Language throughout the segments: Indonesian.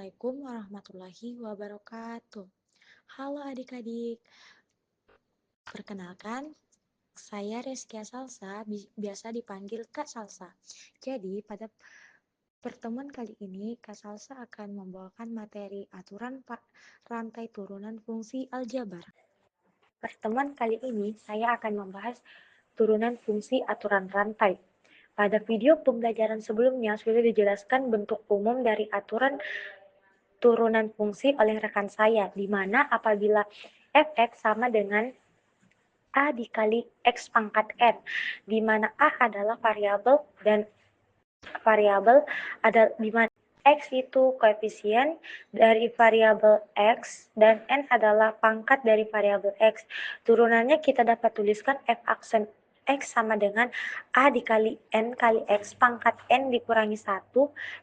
Assalamualaikum warahmatullahi wabarakatuh. Halo adik-adik, perkenalkan saya Reskia Salsa, biasa dipanggil Kak Salsa. Jadi pada pertemuan kali ini Kak Salsa akan membawakan materi aturan rantai turunan fungsi aljabar. Pertemuan kali ini saya akan membahas turunan fungsi aturan rantai. Pada video pembelajaran sebelumnya sudah dijelaskan bentuk umum dari aturan turunan fungsi oleh rekan saya, di mana apabila fx sama dengan A dikali X pangkat N, di mana A adalah variabel dan variabel ada di mana X itu koefisien dari variabel X dan N adalah pangkat dari variabel X. Turunannya kita dapat tuliskan F aksen X sama dengan A dikali N kali X pangkat N dikurangi 1,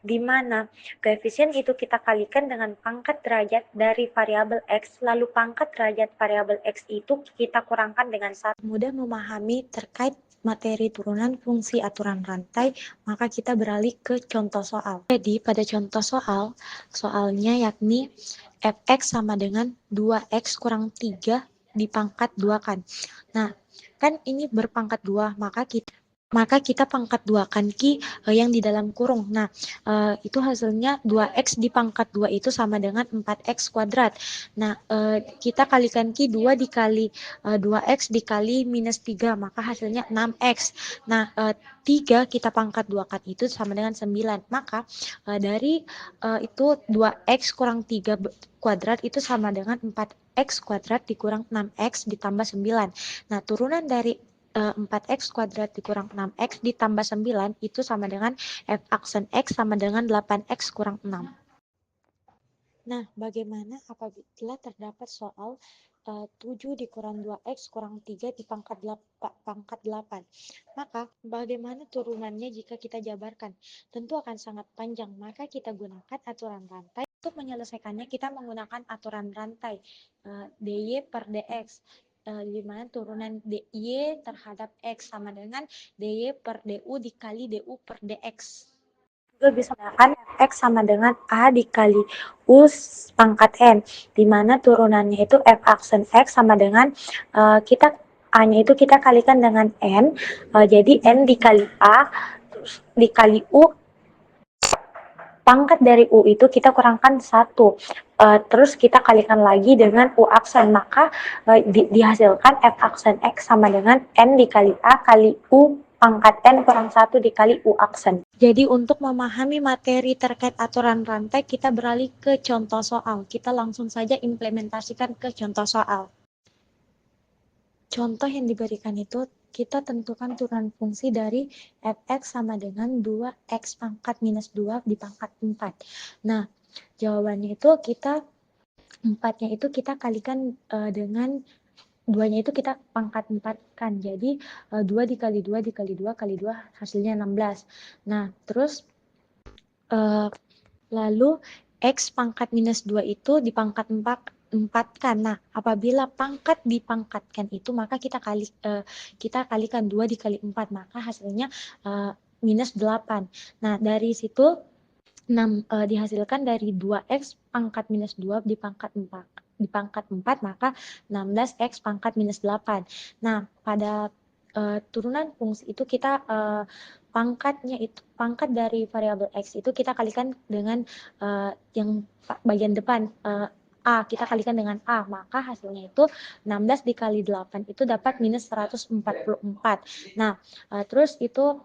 di mana koefisien itu kita kalikan dengan pangkat derajat dari variabel X, lalu pangkat derajat variabel X itu kita kurangkan dengan 1. Mudah memahami terkait materi turunan fungsi aturan rantai, maka kita beralih ke contoh soal. Jadi pada contoh soalnya yakni fx sama dengan 2x kurang 3 dipangkat 2 kan. Nah, kan ini berpangkat 2, maka kita pangkat 2 kan yang di dalam kurung. Nah, itu hasilnya 2x dipangkat 2 itu sama dengan 4x kuadrat. Nah, kita kalikan 2 dikali 2x dikali minus 3, maka hasilnya 6x. Nah, 3 kita pangkat 2 kan itu sama dengan 9. Maka dari itu 2x kurang 3 kuadrat itu sama dengan 4x kuadrat dikurang 6x ditambah 9. Nah, turunan dari 4x kuadrat dikurang 6x ditambah 9 itu sama dengan f aksen x sama dengan 8x kurang 6. Nah, bagaimana apabila terdapat soal 7 dikurang 2x kurang 3 dipangkat 8? Maka, bagaimana turunannya jika kita jabarkan? Tentu akan sangat panjang, maka kita gunakan aturan rantai. Untuk menyelesaikannya, kita menggunakan aturan rantai dy per dx, di mana turunan dy terhadap x sama dengan dy per du dikali du per dx. Juga bisa menggunakan fx sama dengan a dikali u pangkat n, di mana turunannya itu f aksen x sama dengan kita a-nya itu kita kalikan dengan n, jadi n dikali a terus dikali u, pangkat dari u itu kita kurangkan 1, terus kita kalikan lagi dengan u aksen, maka dihasilkan f aksen x sama dengan n dikali a kali u pangkat n kurang 1 dikali u aksen. Jadi untuk memahami materi terkait aturan rantai, kita beralih ke contoh soal. Kita langsung saja implementasikan ke contoh soal. Contoh yang diberikan itu, kita tentukan turunan fungsi dari fx sama dengan 2x pangkat minus 2 dipangkat 4. Nah, jawabannya itu kita 4-nya itu kita kalikan dengan 2-nya itu kita pangkat 4 kan. Jadi 2 dikali 2 dikali 2 kali 2 hasilnya 16. Nah, terus lalu x pangkat minus 2 itu dipangkat 4 kan. Nah, apabila pangkat dipangkatkan itu, maka kita kalikan 2 dikali 4, maka hasilnya minus 8. Nah, dari situ dihasilkan dari 2x pangkat minus 2 dipangkat 4, maka 16x pangkat minus 8. Nah, pada turunan fungsi itu kita pangkat dari variabel x itu kita kalikan dengan yang bagian depan A, kita kalikan dengan A, maka hasilnya itu 16 dikali 8 itu dapat minus 144. Nah, terus itu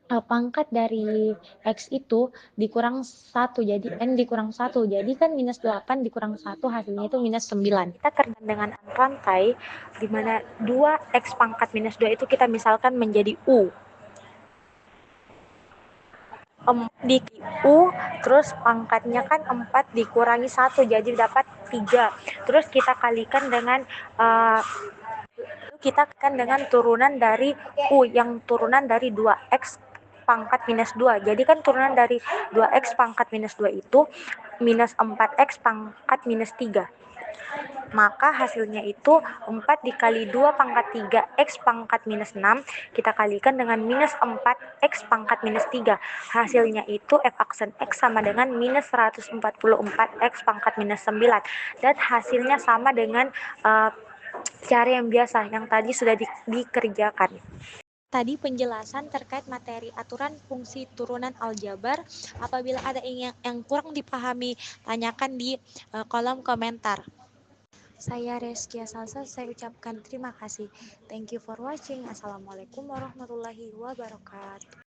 pangkat dari X itu dikurang 1, jadi N dikurang 1, jadi kan minus 8 dikurang 1 hasilnya itu minus 9. Kita kerjakan dengan rantai, di mana 2X pangkat minus 2 itu kita misalkan menjadi U. Di U, terus pangkatnya kan 4 dikurangi 1, jadi dapat 3. Terus kita kalikan dengan turunan dari U, yang turunan dari 2X pangkat minus 2. Jadi kan turunan dari 2X pangkat minus 2 itu minus 4X pangkat minus 3. Maka hasilnya itu 4 dikali 2 pangkat 3 X pangkat minus 6, kita kalikan dengan minus 4 X pangkat minus 3. Hasilnya itu F aksen X sama dengan minus 144 X pangkat minus 9. Dan hasilnya sama dengan cara yang biasa, yang tadi sudah dikerjakan. Tadi penjelasan terkait materi aturan fungsi turunan aljabar. Apabila ada yang kurang dipahami, tanyakan di kolom komentar. Saya Reskia Salsa, saya ucapkan terima kasih. Thank you for watching. Assalamualaikum warahmatullahi wabarakatuh.